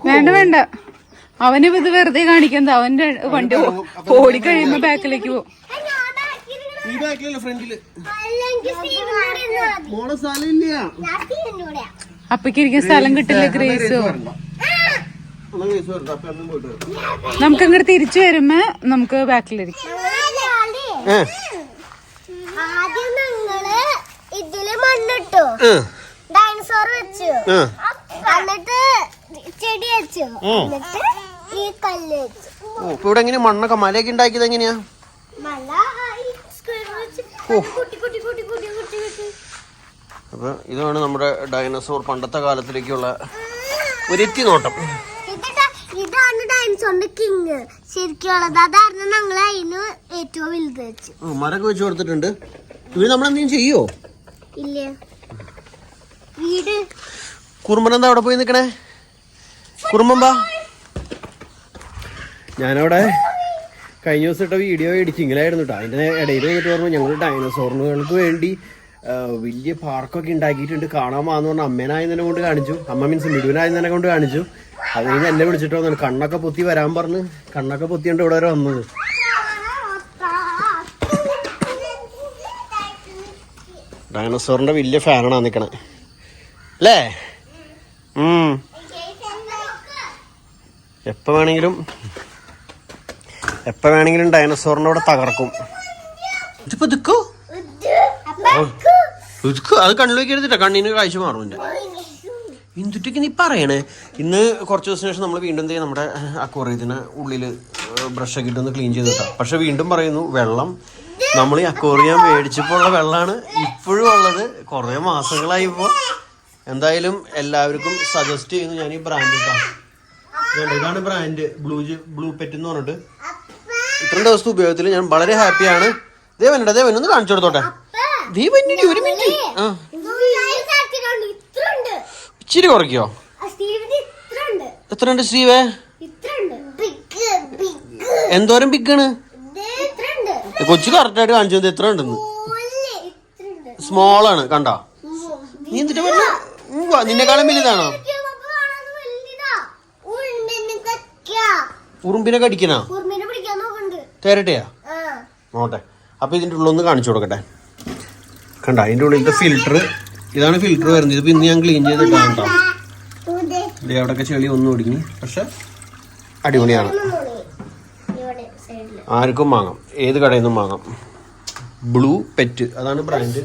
വേണ്ട വേണ്ട, അവന് ഇത് വെറുതെ കാണിക്കുന്നത്. അവന്റെ വണ്ടി ഓടിക്കഴിയുമ്പോ ബാക്കിലേക്ക് പോകും. അപ്പക്കിരിക്കാൻ സ്ഥലം കിട്ടില്ല ഗ്രേസോ. നമുക്ക് അങ്ങോട്ട് തിരിച്ചു വരുമ്പോ നമുക്ക് ബാക്കിലിരിക്കും. ആദ്യം ഞങ്ങള് ഇതില് മണ്ണിട്ടു, ഡൈനോസോർ വെച്ചു, എന്നിട്ട് ചെടി വെച്ചു, എന്നിട്ട് ഈ കല്ല് വെച്ചു. ഇവിടെ എങ്ങനെ മണ്ണൊക്കെ മലയൊക്കെ ഉണ്ടാക്കിയത് എങ്ങനെയാ? മല അപ്പൊ ഇതാണ് നമ്മുടെ ഡൈനോസോർ പണ്ടത്തെ കാലത്തിലേക്കുള്ള ഒരു എത്തിനോട്ടം. ഇതാണ് ഡൈനോസോറിന്റെ കിങ് ശരിക്കുള്ളത്. അതായിരുന്നു ഞങ്ങൾ അതിന് ഏറ്റവും വലുത് വെച്ചു. മരൊക്കെ വെച്ച് കൊടുത്തിട്ടുണ്ട്. ഇവര് നമ്മളെന്തെങ്കിലും ചെയ്യോ? ഇല്ല. വീട് കുറുമ്പനെന്താ അവിടെ പോയി നിക്കണേ? കുറുമ്പമ്പാ, ഞാനവിടെ കഴിഞ്ഞ ദിവസം ഇട്ട വീഡിയോ എഡിറ്റിങ്ങിലായിരുന്നു കേട്ടോ. അതിന്റെ ഇടയിൽ വന്നിട്ട് പറഞ്ഞു ഞങ്ങൾ ഡൈനോസോറുകൾക്ക് വേണ്ടി വലിയ പാർക്കൊക്കെ ഉണ്ടാക്കിയിട്ടുണ്ട്, കാണാൻ വാന്ന് പറഞ്ഞ അമ്മേനായി തന്നെ കൊണ്ട് കാണിച്ചു. അമ്മ മീൻസ് മിടുവിനായി തന്നെ കൊണ്ട് കാണിച്ചു. അത് കഴിഞ്ഞ് എന്നെ വിളിച്ചിട്ട് വന്നു, കണ്ണൊക്കെ പൊത്തി വരാൻ പറഞ്ഞ് കണ്ണൊക്കെ പൊത്തിയുണ്ട് ഇവിടെ വരെ വന്നത്. ഡൈനോസോറിന്റെ വലിയ ഫാനാണ് നിക്കണേ അല്ലേ? എപ്പോ വേണമെങ്കിലും ഡൈനോസോറിന്റെ അവിടെ തകർക്കും. ഇതിപ്പോ ദിക്കോ അത് കണ്ണിലേക്ക് എടുത്തിട്ടാ, കണ്ണിന് കാഴ്ച മാറും. എന്റെ എന്തുട്ടൊക്കെ നീ പറയണേ? ഇന്ന് കുറച്ച് ദിവസത്തിന് ശേഷം നമ്മൾ വീണ്ടും നമ്മുടെ അക്വേറിയത്തിന് ഉള്ളിൽ ബ്രഷൊക്കെ ഇട്ടൊന്ന് ക്ലീൻ ചെയ്തിട്ടാ. പക്ഷെ വീണ്ടും പറയുന്നു, വെള്ളം നമ്മൾ ഈ അക്വേറിയം മേടിച്ചപ്പോൾ ഉള്ള വെള്ളമാണ് ഇപ്പോഴും ഉള്ളത്. കുറേ മാസങ്ങളായി. ഇപ്പോൾ എന്തായാലും എല്ലാവർക്കും സജസ്റ്റ് ചെയ്യുന്നു ഞാൻ ഈ ബ്രാൻഡ് ഇട്ടാ. ഇതാണ് ബ്രാൻഡ് ബ്ലൂ പെറ്റ് എന്ന് പറഞ്ഞിട്ട്. ഇത്രയും ദിവസത്തെ ഉപയോഗത്തിൽ ഞാൻ വളരെ ഹാപ്പിയാണ്. ദേവൻ ഒന്ന് കാണിച്ചു കൊടുത്തോട്ടെ. ഒരു മിനിറ്റ്. ഇച്ചിരി കുറയ്ക്കോ? എത്രയുണ്ട് സ്റ്റീവേ? എന്തോരം ബിഗാണ്? കൊച്ചു കറക്റ്റായിട്ട് കാണിച്ചു തന്നത് എത്ര ഉണ്ടെന്ന്. സ്മോൾ ആണ് കണ്ടോ? നീ എന്നിട്ട് പറഞ്ഞ നിന്നെക്കാളും വലുതാണോ? ഉറുമ്പിനെ കടിക്കണോ? തേരട്ടെയാ നോട്ടെ. അപ്പൊ ഇതിന്റെ ഉള്ളൊന്ന് കാണിച്ചു കൊടുക്കട്ടെ. കണ്ട അതിന്റെ ഉള്ളിലത്തെ ഫിൽറ്റർ, ഇതാണ് ഫിൽറ്റർ വരുന്നത്. ഇതിപ്പോ ഇന്ന് ഞാൻ ക്ലീൻ ചെയ്തിട്ടാണ് കേട്ടോ. അവിടെയൊക്കെ ചെളി ഒന്നും ഒടുങ്ങി. പക്ഷെ അടിപൊളിയാണ്. ആർക്കും വാങ്ങാം, ഏത് കടയിൽ നിന്നും വാങ്ങാം. ബ്ലൂ പെറ്റ് അതാണ് ബ്രാൻഡ്.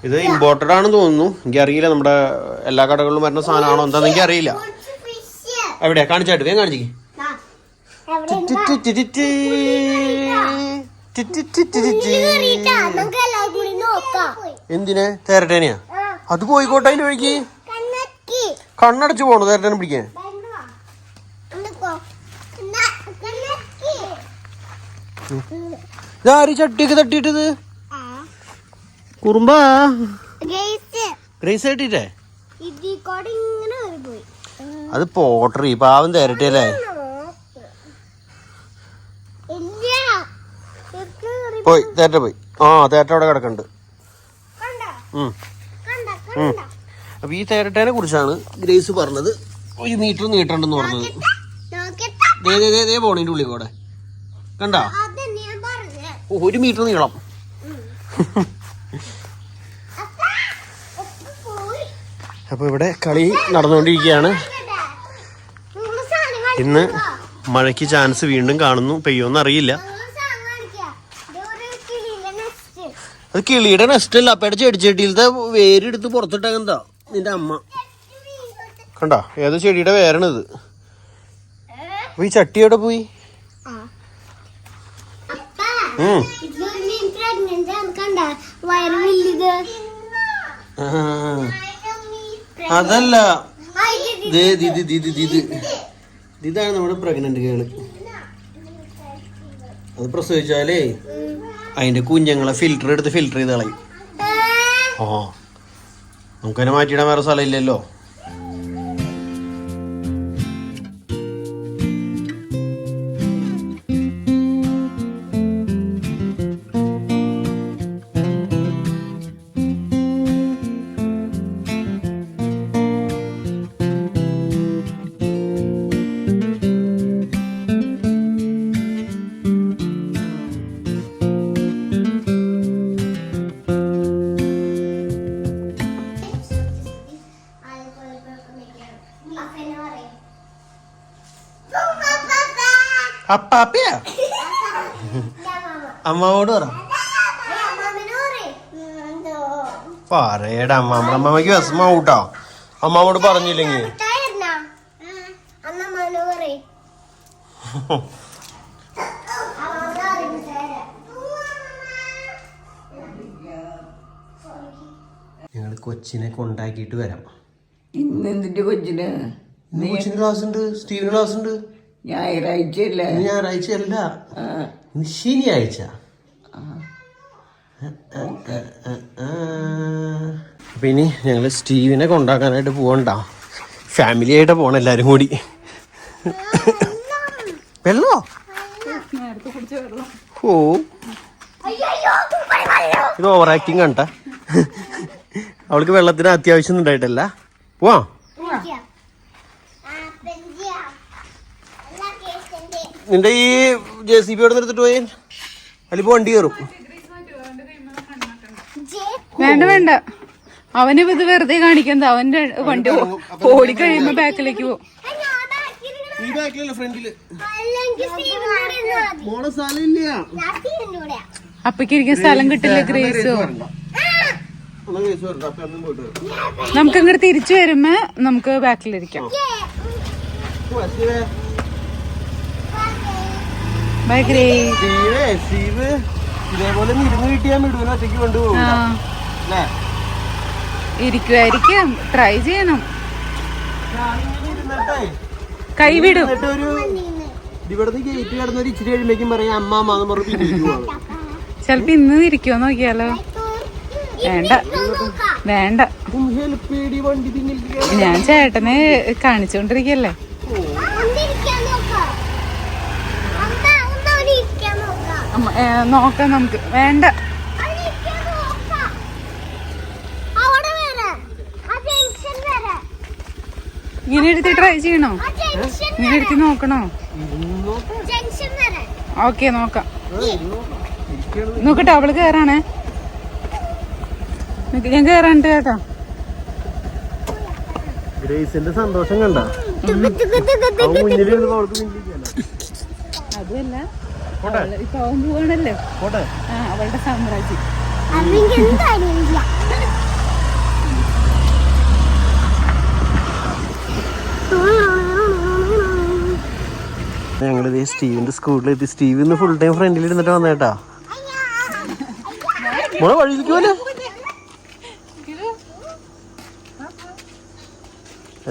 ഇത് ഇമ്പോർട്ടഡ് ആണെന്ന് തോന്നുന്നു. എനിക്കറിയില്ല നമ്മുടെ എല്ലാ കടകളിലും വരുന്ന സാധനമാണോ എന്താണെന്ന് എനിക്കറിയില്ല. എവിടെയാ കാണിച്ചായിട്ട് വേഗം കാണിച്ചേ. എന്തിനെ? തേരട്ടേനെയാ? അത് പോയിക്കോട്ടെ. അതിന്റെ വഴിക്ക് കണ്ണടച്ചു പോണു തേരട്ടേനെ പിടിക്കാൻ. ഇതാര് ചട്ടിയൊക്കെ തട്ടിയിട്ടത്? കുറുമ്പാ ഗ്രേസ് തട്ടിട്ടേ? അത് പോട്ടറി പാവം തേരട്ടല്ലേ. പോയി തേറ്റ പോയി. തേറ്റ അവിടെ കിടക്കണ്ട്. അപ്പൊ ഈ തേരട്ടേനെ കുറിച്ചാണ് ഗ്രേസ് പറഞ്ഞത്. 1 മീറ്റർ നീട്ടണ്ടെന്ന് പറഞ്ഞത്. പോണേന്റെ ഉള്ളിൽ കൂടെ കണ്ടാ 1 മീറ്റർ നീളം. അപ്പൊ ഇവിടെ കളി നടന്നുകൊണ്ടിരിക്കുകയാണ്. ഇന്ന് മഴയ്ക്ക് ചാൻസ് വീണ്ടും കാണുന്നു. പെയ്യോന്ന് അറിയില്ല. അത് കിളിയുടെ നെസ്റ്റ് അല്ല, അപ്പയുടെ ചെടിച്ചട്ടിയിലത്തെ വേരെടുത്ത് പുറത്തിട്ടാ നിന്റെ അമ്മ. കണ്ടാ ഏതോ ചെടിയുടെ വേരാണിത്. അപ്പൊ ഈ ചട്ടി എവിടെ പോയി? അതല്ല, ഇതാണ് നമ്മുടെ പ്രഗ്നന്റ് ഗേള്. അത് പ്രസവിച്ചാലേ അതിന്റെ കുഞ്ഞുങ്ങളെ ഫിൽറ്റർ ചെയ്ത് കളയും. നമുക്കതിനെ മാറ്റിയിടാൻ വേറെ സ്ഥലം ഇല്ലല്ലോ. അപ്പാപ്പിയാ അമ്മാവോട് പറ പറയടാ അമ്മമ്മക്ക് വിഷമാവൂട്ടോ അമ്മാവോട് പറഞ്ഞില്ലെങ്കിൽ. ഞങ്ങള് കൊച്ചിനെ കൊണ്ടാക്കിയിട്ട് വരാം. ഇന്ന് എന്തിന്റെ കൊച്ചിന് കൊച്ചിന് ക്ലാസ് ഉണ്ട്, സ്റ്റീവിന് ക്ലാസ് ഉണ്ട്. ഞായറാഴ്ച അല്ലേ? ഞായറാഴ്ച അല്ല, ശനിയാഴ്ച. അപ്പൊ ഇനി ഞങ്ങള് സ്റ്റീവിനെ കൊണ്ടാക്കാനായിട്ട് പോകണ്ട, ഫാമിലി ആയിട്ട് പോണം എല്ലാരും കൂടി. വെള്ളോ? ഓ ഇത് ഓവർ ആക്ടിങ് കണ്ട. അവൾക്ക് വെള്ളത്തിന് അത്യാവശ്യം ഉണ്ടായിട്ടല്ല. പോവാ. നിന്റെ ഈ JCB ഓടെ നിർത്തിട്ട് പോയി അതിലിപ്പോ വണ്ടി കയറും. വേണ്ട വേണ്ട, അവന് ഇത് വെറുതെ കാണിക്കുന്നത്. അവന്റെ വണ്ടി ഓടിക്കഴിയുമ്പോ ബാക്കിലേക്ക് പോകും. ഈ ബാക്കിലല്ല, ഫ്രണ്ടില്. മോളെ സ്ഥലമില്ല, അപ്പക്കിരിക്കാൻ സ്ഥലം കിട്ടില്ല. ഗ്രേസോ നമുക്ക് ഇങ്ങോട്ട് തിരിച്ചു വരുമ്പോ നമുക്ക് ബാക്കിലിരിക്കാം. By grace. ഇതേപോലെ ഇരുന്ന് കിട്ടിയാൽ മിടുവിനെ ഒറ്റയ്ക്ക് കൊണ്ടുപോകും. ഇരിക്കുവായിരിക്കും, ട്രൈ ചെയ്യണം. കൈവിടും. ഇവിടുന്ന് ഗേറ്റ് കിടന്ന ഒരു ഇച്ചിരി കഴിയുമ്പോഴേക്കും പറയാം അമ്മാന്ന് പറഞ്ഞു. ചെലപ്പോ ഇന്ന് ഇരിക്കുവോ നോക്കിയാലോ? വേണ്ട വേണ്ട, ഞാൻ ചേട്ടനെ കാണിച്ചോണ്ടിരിക്കല്ലേ. നോക്കാം നമുക്ക്. വേണ്ട, ഇങ്ങനെ എടുത്ത് ട്രൈ ചെയ്യണോ? ഇങ്ങനെ എടുത്ത് നോക്കണോ? ഓക്കെ നോക്കാം. നോക്കട്ടെ, അവള് കേറാണേ. ഞാൻ കേറാണ്ട് കേട്ടോ. ഗ്രേസിന്റെ സന്തോഷം കണ്ട. അതുമല്ല, ഇപ്പൊ അവൻ പോവാണല്ലോ. അവളുടെ സാമ്രാജ്യം. ഞങ്ങളിത് സ്റ്റീവിന്റെ സ്കൂളിലെത്തി. സ്റ്റീവ് ഇന്ന് ഫുൾ ടൈം ഫ്രണ്ടിൽ ഇരുന്നിട്ട് വന്നേട്ടാ. മോളെ വഴിയിലേക്കുമല്ലേ?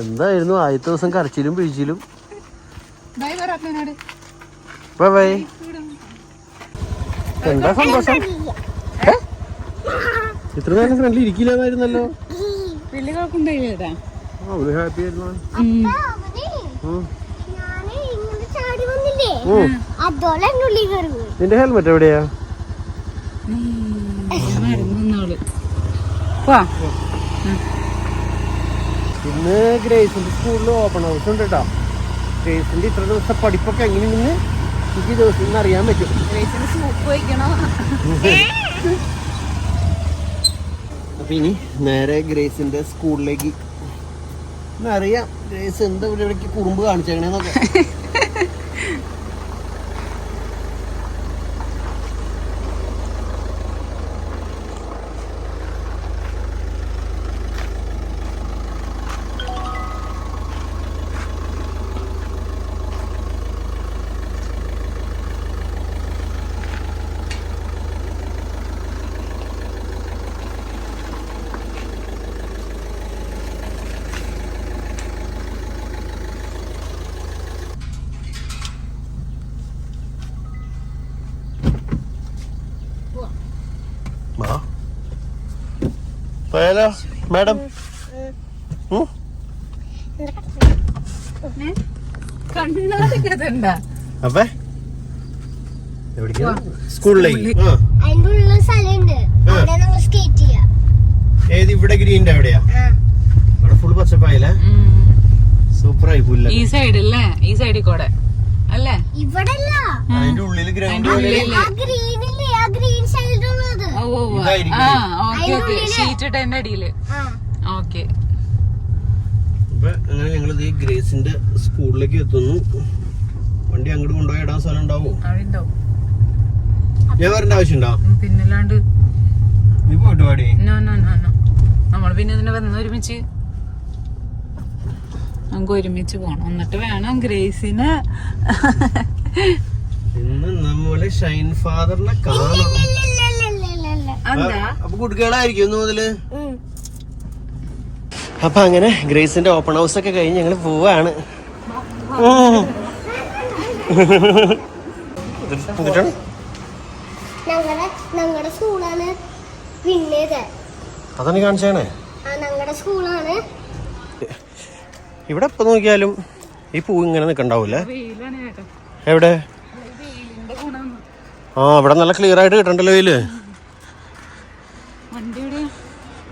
എന്തായിരുന്നു ആദ്യത്തെ ദിവസം കരച്ചിലും പിഴിച്ചിലും. Bye bye. എന്താ സന്തോഷം? ഇത്ര നേരം ഫ്രണ്ടിൽ ഇരിക്കില്ലായിരുന്നല്ലോ. വലിയ കുഴപ്പമുണ്ടായില്ലേട്ടാ? ഹാപ്പി ആയിരുന്നു. നിന്റെ ഹെൽമെറ്റ് എവിടെയാ? ഇന്ന് ഗ്രേസിന്റെ സ്കൂളിൽ ഓപ്പൺ ഹൗസ് ഉണ്ട് കേട്ടോ. ഗ്രേസിന്റെ ഇത്ര ദിവസത്തെ പഠിപ്പൊക്കെ എങ്ങനെയെന്ന് എനിക്ക് ദിവസം അറിയാൻ പറ്റും. അപ്പൊ ഇനി നേരെ ഗ്രേസിന്റെ സ്കൂളിലേക്ക് അറിയാം. ഗ്രേസ് എന്താ ഇവിടേക്ക് കുറുമ്പ് കാണിച്ചേക്കണേന്നൊക്കെ. പോയാലോ മാഡം? അപ്പൊ സ്കൂളിലേക്ക് ഏത്? ഇവിടെ ഗ്രീൻ്റെ അവിടെയാ? അവിടെ ഫുൾ പച്ചപ്പായില്ലേ? സൂപ്പറായി പുല്ല. ഈ സൈഡല്ലേ? ഈ സൈഡിൽ കൂടെ അല്ലേ? അതിന്റെ ഉള്ളില് ഗ്രൗണ്ട് ഷീറ്റ് ഇട്ടതിന്റെ അടിയില്. ഓക്കെ. അപ്പൊ അങ്ങനെ ഞങ്ങൾ ഈ ഗ്രേസിന്റെ സ്കൂളിലേക്ക് എത്തുന്നു. വണ്ടി അങ്ങോട്ട് കൊണ്ടുപോയി ഇടാൻ സ്ഥലം ഉണ്ടാവോ? അവിടെ ഉണ്ടാവും. ഞാൻ വരേണ്ട ആവശ്യമുണ്ടോ? പിന്നല്ലാണ്ട് നീ പോയിട്ട് പാടി. നമ്മൾ പിന്നെ ഇതിനെ വന്ന് ഒരുമിച്ച് നമുക്ക് ഒരുമിച്ച് പോണം. എന്നിട്ട് വേണം ഗ്രേസിന് ഇന്ന് നമ്മള് ഷൈൻ ഫാദറിനെ കാണാം. അപ്പൊ കുട്ടികളായിരിക്കും ഇന്ന് മുതല്. അപ്പൊ അങ്ങനെ ഗ്രേസിന്റെ ഓപ്പൺ ഹൗസ് ഒക്കെ കഴിഞ്ഞ് ഞങ്ങള് പോവാണ്. ഞങ്ങളുടെ സ്കൂളാണ് പിന്നേത്. അതാണ് കാണിച്ചേണേ. ഞങ്ങളുടെ സ്കൂളാണ്. ഇവിടെ എപ്പോ നോക്കിയാലും ഈ പൂ ഇങ്ങനെ നിക്കണ്ടാവൂലേ? വെയിലാണ് ചേട്ടാ. എവിടെ? വെയിലിന്റെ ഗുണം. ഇവിടെ നല്ല ക്ലിയർ ആയിട്ട് കിട്ടണ്ടല്ലോ വെയില്.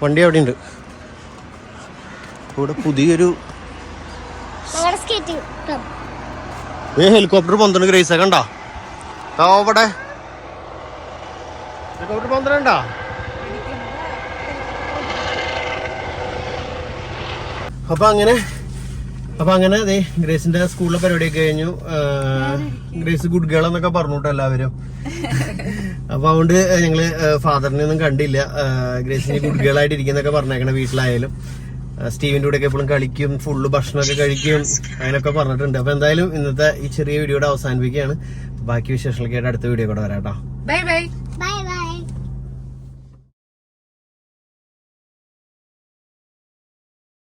വണ്ടി അവിടെ ഉണ്ട്. ഇവിടെ പുതിയൊരു ഹെലികോപ്റ്റർ പൊന്തണ ഗ്രേസ് കണ്ടാ? അവിടെ ഹെലികോപ്റ്റർ പൊന്തണ. അപ്പൊ അങ്ങനെ അതെ ഗ്രേസിന്റെ സ്കൂളിലെ പരിപാടിയൊക്കെ കഴിഞ്ഞു. ഗ്രേസ് ഗുഡ് ഗേൾ എന്നൊക്കെ പറഞ്ഞോട്ടോ എല്ലാവരും. അപ്പൊ അതുകൊണ്ട് ഞങ്ങള് ഫാദറിനെ ഒന്നും കണ്ടില്ല. ഗ്രേസിന് ഗുഡ് ഗേൾ ആയിട്ട് ഇരിക്കുന്നൊക്കെ പറഞ്ഞേക്കണേ. വീട്ടിലായാലും സ്റ്റീവിന്റെ കൂടെ ഒക്കെ എപ്പോഴും കളിക്കും, ഫുള്ള് ഭക്ഷണമൊക്കെ കഴിക്കും, അങ്ങനെയൊക്കെ പറഞ്ഞിട്ടുണ്ട്. അപ്പൊ എന്തായാലും ഇന്നത്തെ ഈ ചെറിയ വീഡിയോയുടെ അവസാനിപ്പിക്കുകയാണ്. ബാക്കി വിശേഷങ്ങളൊക്കെ ആയിട്ട് അടുത്ത വീഡിയോ കൂടെ വരാം കേട്ടോ. Bye bye.